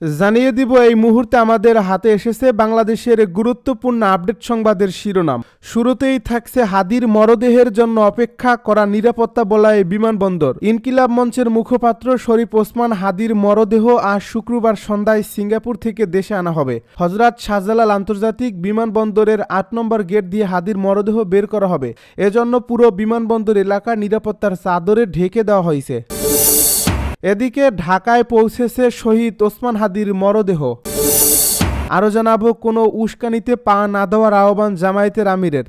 জানিয়ে দিব এই মুহূর্তে আমাদের হাতে এসেছে বাংলাদেশের গুরুত্বপূর্ণ আপডেট সংবাদের শিরোনাম। শুরুতেই থাকছে হাদির মরদেহের জন্য অপেক্ষা করা নিরাপত্তা বলয় বিমানবন্দর। ইনকিলাব মঞ্চের মুখপাত্র শরীফ ওসমান হাদির মরদেহ আজ শুক্রবার সন্ধ্যায় সিঙ্গাপুর থেকে দেশে আনা হবে। হযরত শাহজালাল আন্তর্জাতিক বিমানবন্দরের ৮ নম্বর গেট দিয়ে হাদির মরদেহ বের করা হবে। এজন্য পুরো বিমানবন্দর এলাকা নিরাপত্তার চাদরে ঢেকে দেওয়া হয়েছে। এদিকে ঢাকায় পৌঁছেছে শহীদ ওসমান হাদির মরদেহ। আরও জানাবো কোনো উস্কানিতে পা না দেওয়ার আহ্বান জামায়াতের আমিরের।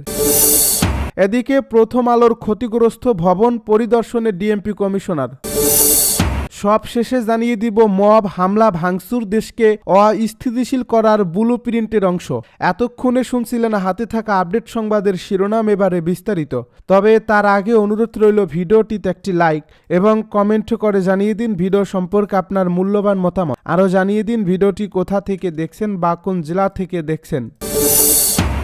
এদিকে প্রথম আলোর ক্ষতিগ্রস্ত ভবন পরিদর্শনে ডিএমপি কমিশনার। সব শেষে জানিয়ে দিব মব হামলা ভাঙচুর দেশকে অস্থিতিশীল করার ব্লু প্রিন্টের অংশ। এতক্ষণে শুনছিলেন হাতে থাকা আপডেট সংবাদের শিরোনাম, এবারে বিস্তারিত। তবে তার আগে অনুরোধ রইল ভিডিওটিতে একটি লাইক এবং কমেন্ট করে জানিয়ে দিন ভিডিও সম্পর্কে আপনার মূল্যবান মতামত। আরও জানিয়ে দিন ভিডিওটি কোথা থেকে দেখছেন বা কোন জেলা থেকে দেখছেন।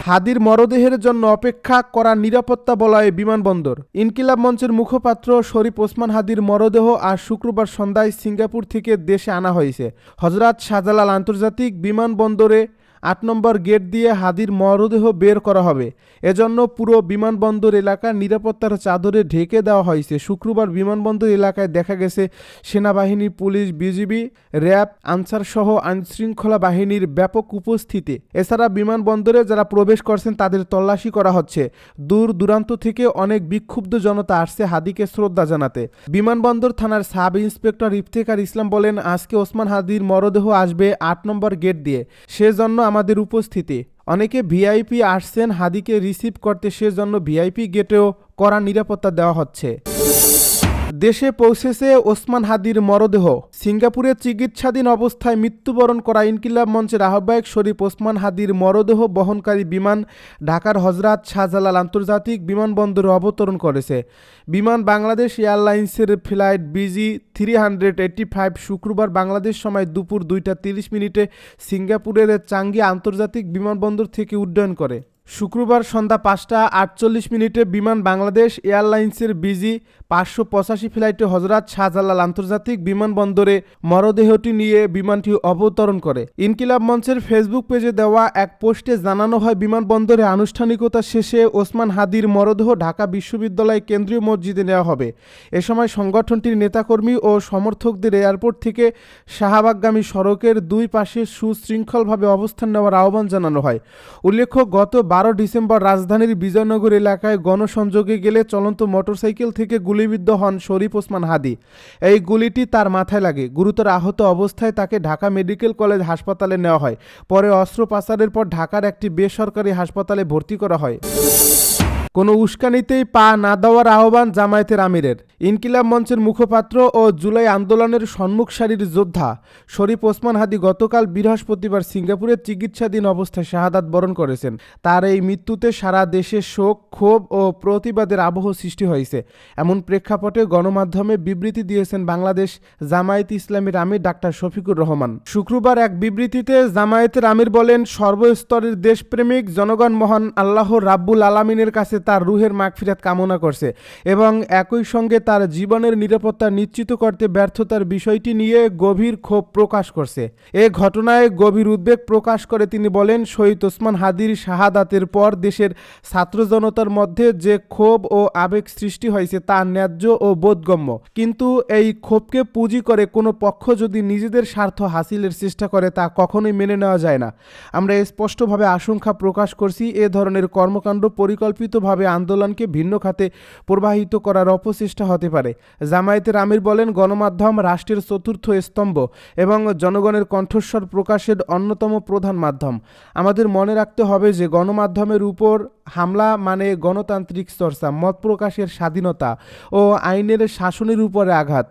হাদির মরদেহের জন্য অপেক্ষা করা নিরাপত্তা বলয় বিমানবন্দর। ইনকিলাব মঞ্চের মুখপাত্র শরীফ ওসমান হাদির মরদেহ আজ শুক্রবার সন্ধ্যায় সিঙ্গাপুর থেকে দেশে আনা হয়েছে। হযরত শাহজালাল আন্তর্জাতিক বিমানবন্দরে ৮ নম্বর গেট দিয়ে হাদির মরদেহ বের করা হবে। এজন্য পুরো বিমানবন্দর এলাকা নিরাপত্তার চাদরে ঢেকে দেওয়া হয়েছে। শুক্রবার বিমানবন্দর এলাকায় দেখা গেছে সেনাবাহিনী, পুলিশ, বিজিবি, র্যাব, আনসার সহ আইনশৃঙ্খলা বাহিনীর ব্যাপক উপস্থিতি। এছাড়া বিমানবন্দরে যারা প্রবেশ করছেন তাদের তল্লাশি করা হচ্ছে। দূর দূরান্ত থেকে অনেক বিক্ষুব্ধ জনতা আসছে হাদিকে শ্রদ্ধা জানাতে। বিমানবন্দর থানার সাব ইন্সপেক্টর ইফতেখার ইসলাম বলেন, আজকে ওসমান হাদির মরদেহ আসবে ৮ নম্বর গেট দিয়ে, সেজন্য আমাদের উপস্থিতি। অনেকে ভিআইপি আসছেন হাদিকে রিসিভ করতে, সেজন্য ভিআইপি গেটেও কড়া নিরাপত্তা দেওয়া হচ্ছে। দেশে পৌঁছেছে ওসমান হাদির মরদেহ। সিঙ্গাপুরে চিকিৎসাধীন অবস্থায় মৃত্যুবরণ করা ইনকিলাব মঞ্চের আহ্বায়ক শরীফ ওসমান হাদির মরদেহ বহনকারী বিমান ঢাকার হযরত শাহজালাল আন্তর্জাতিক বিমানবন্দরে অবতরণ করেছে। বিমান বাংলাদেশ এয়ারলাইন্সের ফ্লাইট BG-385 শুক্রবার বাংলাদেশ সময় দুপুর 2টা 30 সিঙ্গাপুরের চাঙ্গি আন্তর্জাতিক বিমানবন্দর থেকে উড্ডয়ন করে। শুক্রবার সন্ধ্যা 5টা 48 বিমান বাংলাদেশ এয়ারলাইন্সের BG-585 ফ্লাইটে হযরত শাহজালাল আন্তর্জাতিক বিমানবন্দরে মরদেহটি নিয়ে বিমানটি অবতরণ করে। ইনকিলাব মঞ্চের ফেসবুক পেজে দেওয়া এক পোস্টে জানানো হয়, বিমানবন্দরে আনুষ্ঠানিকতা শেষে ওসমান হাদির মরদেহ ঢাকা বিশ্ববিদ্যালয় কেন্দ্রীয় মসজিদে নেওয়া হবে। এ সময় সংগঠনটির নেতাকর্মী ও সমর্থকদের এয়ারপোর্ট থেকে শাহবাগগামী সড়কের দুই পাশে সুশৃঙ্খলভাবে অবস্থান নেওয়ার আহ্বান জানানো হয়। উল্লেখ্য, গত 12 ডিসেম্বর রাজধানীর বিজয়নগর এলাকায় গণসংযোগে গেলে চলন্ত মোটরসাইকেল থেকে গুলিবিদ্ধ হন শরীফ ওসমান হাদি। এই গুলিটি তার মাথায় লাগে। গুরুতর আহত অবস্থায় তাকে ঢাকা মেডিকেল কলেজ হাসপাতালে নেওয়া হয়। পরে অস্ত্রোপচারের পর ঢাকার একটি বেসরকারি হাসপাতালে ভর্তি করা হয়। কোনো উস্কানিতেই পা না দেওয়ার আহ্বান জামায়াতের আমিরের। ইনকিলাব মঞ্চের মুখপাত্র ও জুলাই আন্দোলনের সম্মুখ সারির যোদ্ধা শরীফ ওসমান হাদি গতকাল বৃহস্পতিবার সিঙ্গাপুরে চিকিৎসাধীন অবস্থায় শাহাদাত বরণ করেছেন। তার এই মৃত্যুতে সারা দেশে শোক, ক্ষোভ ও প্রতিবাদের আবহ সৃষ্টি হয়েছে। এমন প্রেক্ষাপটে গণমাধ্যমে বিবৃতি দিয়েছেন বাংলাদেশ জামায়াত ইসলামীর আমির ডাক্তার শফিকুর রহমান। শুক্রবার এক বিবৃতিতে জামায়াতের আমির বলেন, সর্বস্তরের দেশপ্রেমিক জনগণ মহান আল্লাহ রাব্বুল আলামিনের কাছে তার রুহের মাগফিরাত কামনা করছে এবং একই সঙ্গে তার জীবনের নিরাপত্তা নিশ্চিত করতে ব্যর্থতার বিষয়টি নিয়ে গভীর ক্ষোভ প্রকাশ করছে। এ ঘটনায় গভীর উদ্বেগ প্রকাশ করে তিনি বলেন, শহীদ ওসমান হাদির শাহাদাতের পর দেশের ছাত্র জনতার মধ্যে যে ক্ষোভ ও আবেগ সৃষ্টি হয়েছে তা ন্যায্য ও বোধগম্য। কিন্তু এই ক্ষোভকে পুঁজি করে কোনো পক্ষ যদি নিজেদের স্বার্থ হাসিলের চেষ্টা করে তা কখনোই মেনে নেওয়া যায় না। আমরা স্পষ্টভাবে আশঙ্কা প্রকাশ করছি, এ ধরনের কর্মকাণ্ড পরিকল্পিতভাবে আন্দোলনকে ভিন্ন খাতে প্রবাহিত করার অপচেষ্টা হতে পারে। জামায়াতের আমির বলেন, গণমাধ্যম রাষ্ট্রের চতুর্থ স্তম্ভ এবং জনগণের কণ্ঠস্বর প্রকাশের অন্যতম প্রধান মাধ্যম। আমাদের মনে রাখতে হবে যে গণমাধ্যমের উপর হামলা মানে গণতান্ত্রিক চর্চা, মত প্রকাশের স্বাধীনতা ও আইনের শাসনের উপরে আঘাত।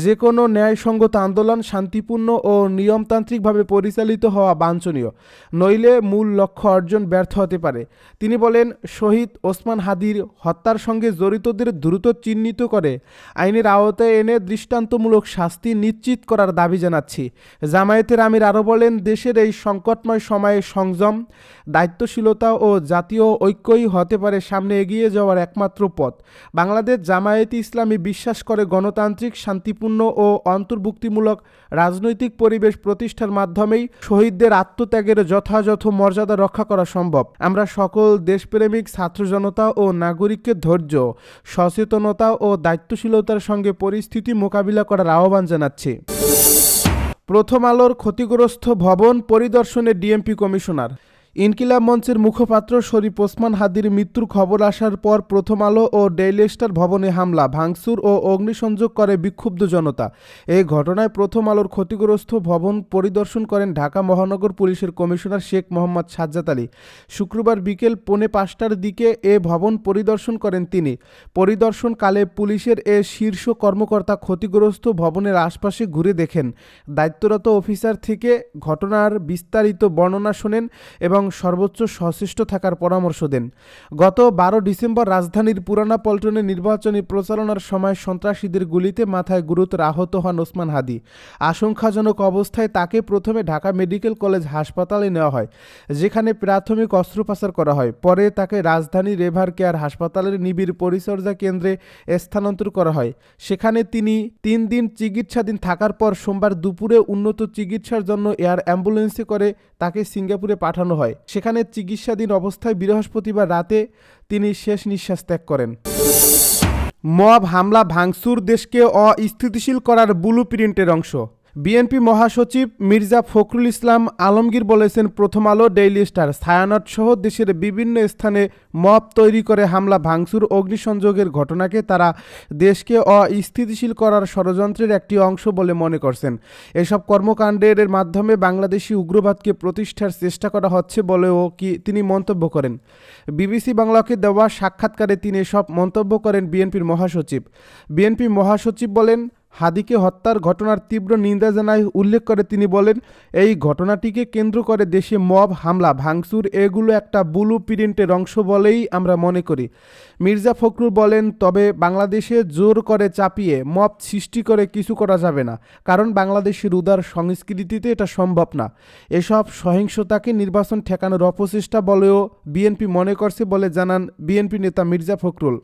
যে কোনো ন্যায়সঙ্গত আন্দোলন শান্তিপূর্ণ ও নিয়মতান্ত্রিকভাবে পরিচালিত হওয়া বাঞ্ছনীয়, নইলে মূল লক্ষ্য অর্জন ব্যর্থ হতে পারে। তিনি বলেন, শহীদ ওসমান ওসমান হাদির হত্যার সঙ্গে জড়িতদের দ্রুত চিহ্নিত করে আইনের আওতায় এনে দৃষ্টান্তমূলক শাস্তি নিশ্চিত করার দাবি জানাচ্ছি। জামায়াতের আমির আরও বলেন, দেশের এই সংকটময় সময়ে সংযম, দায়িত্বশীলতা ও জাতীয় ঐক্যই হতে পারে সামনে এগিয়ে যাওয়ার একমাত্র পথ। বাংলাদেশ জামায়াতে ইসলামী বিশ্বাস করে গণতান্ত্রিক, শান্তিপূর্ণ ও অন্তর্ভুক্তিমূলক রাজনৈতিক পরিবেশ প্রতিষ্ঠার মাধ্যমেই শহীদদের আত্মত্যাগের যথাযথ মর্যাদা রক্ষা করা সম্ভব। আমরা সকল দেশপ্রেমিক ছাত্র জনতা ও নাগরিককে ধৈর্য, সচেতনতা ও দায়িত্বশীলতার সঙ্গে পরিস্থিতি মোকাবিলা করার আহ্বান জানাচ্ছি। প্রথম আলোর ক্ষতিগ্রস্ত ভবন পরিদর্শনে ডিএমপি কমিশনার। ইনকিলাব মঞ্চের মুখপাত্র শরীফ ওসমান হাদির মৃত্যুর খবর আসার পর প্রথম আলো ও ডেইলি স্টার ভবনে হামলা, ভাঙচুর ও অগ্নিসংযোগ করে বিক্ষুব্ধ জনতা। এই ঘটনায় প্রথম আলোর ক্ষতিগ্রস্ত ভবন পরিদর্শন করেন ঢাকা মহানগর পুলিশের কমিশনার শেখ মোহাম্মদ সাজ্জাদ আলী। শুক্রবার বিকেল 4:45টার দিকে এ ভবন পরিদর্শন করেন তিনি। পরিদর্শনকালে পুলিশের এ শীর্ষ কর্মকর্তা ক্ষতিগ্রস্ত ভবনের আশপাশে ঘুরে দেখেন। দায়িত্বরত অফিসার থেকে ঘটনার বিস্তারিত বর্ণনা শোনেন এবং সর্বোচ্চ সচেষ্ট থাকার পরামর্শ দেন। গত 12 ডিসেম্বর রাজধানীর পুরানা পল্টনে নির্বাচনী প্রচারণার সময় সন্ত্রাসীদের গুলিতে মাথায় গুরুতর আহত হন ওসমান হাদি। আশঙ্কাজনক অবস্থায় তাকে প্রথমে ঢাকা মেডিকেল কলেজ হাসপাতালে নেওয়া হয়, যেখানে প্রাথমিক অস্ত্রোপচার করা হয়। পরে তাকে রাজধানী রেভার কেয়ার হাসপাতালের নিবিড় পরিচর্যা কেন্দ্রে স্থানান্তর করা হয়। সেখানে তিনি 3 দিন চিকিৎসাধীন থাকার পর সোমবার দুপুরে উন্নত চিকিৎসার জন্য এয়ার অ্যাম্বুলেন্সে করে তাকে সিঙ্গাপুরে পাঠানো হয়। সেখানে চিকিৎসাধীন অবস্থায় বৃহস্পতিবার রাতে তিনি শেষ নিঃশ্বাস ত্যাগ করেন। মব হামলা, ভাঙচুর দেশকে অস্থিতিশীল করার ব্লুপ্রিন্টের অংশ। বিএনপি মহাসচিব মির্জা ফখরুল ইসলাম আলমগীর বলেছেন, প্রথম আলো, ডেইলি স্টার, ছায়ানট সহ দেশের বিভিন্ন স্থানে মব তৈরি করে হামলা, ভাঙচুর, অগ্নিসংযোগের ঘটনাকে তারা দেশকে অস্থিতিশীল করার ষড়যন্ত্রের একটি অংশ বলে মনে করছেন। এসব কর্মকাণ্ডের মাধ্যমে বাংলাদেশি উগ্রবাদকে প্রতিষ্ঠার চেষ্টা করা হচ্ছে বলেও তিনি মন্তব্য করেন। বিবিসি বাংলাকে দেওয়া সাক্ষাৎকারে তিনি এসব মন্তব্য করেন বিএনপির মহাসচিব। বিএনপি মহাসচিব বলেন, হাদিকে হত্যার ঘটনার তীব্র নিন্দা জানায় উল্লেখ করে তিনি বলেন, এই ঘটনাটিকে কেন্দ্র করে দেশে মব হামলা, ভাঙচুর এগুলো একটা ব্লুপ্রিন্টের অংশ বলেই আমরা মনে করি। মির্জা ফখরুল বলেন, তবে বাংলাদেশে জোর করে চাপিয়ে মব সৃষ্টি করে কিছু করা যাবে না, কারণ বাংলাদেশের উদার সংস্কৃতিতে এটা সম্ভব না। এসব সহিংসতাকে নির্বাচন ঠেকানোর অপচেষ্টা বলেও বিএনপি মনে করছে বলে জানান বিএনপি নেতা মির্জা ফখরুল।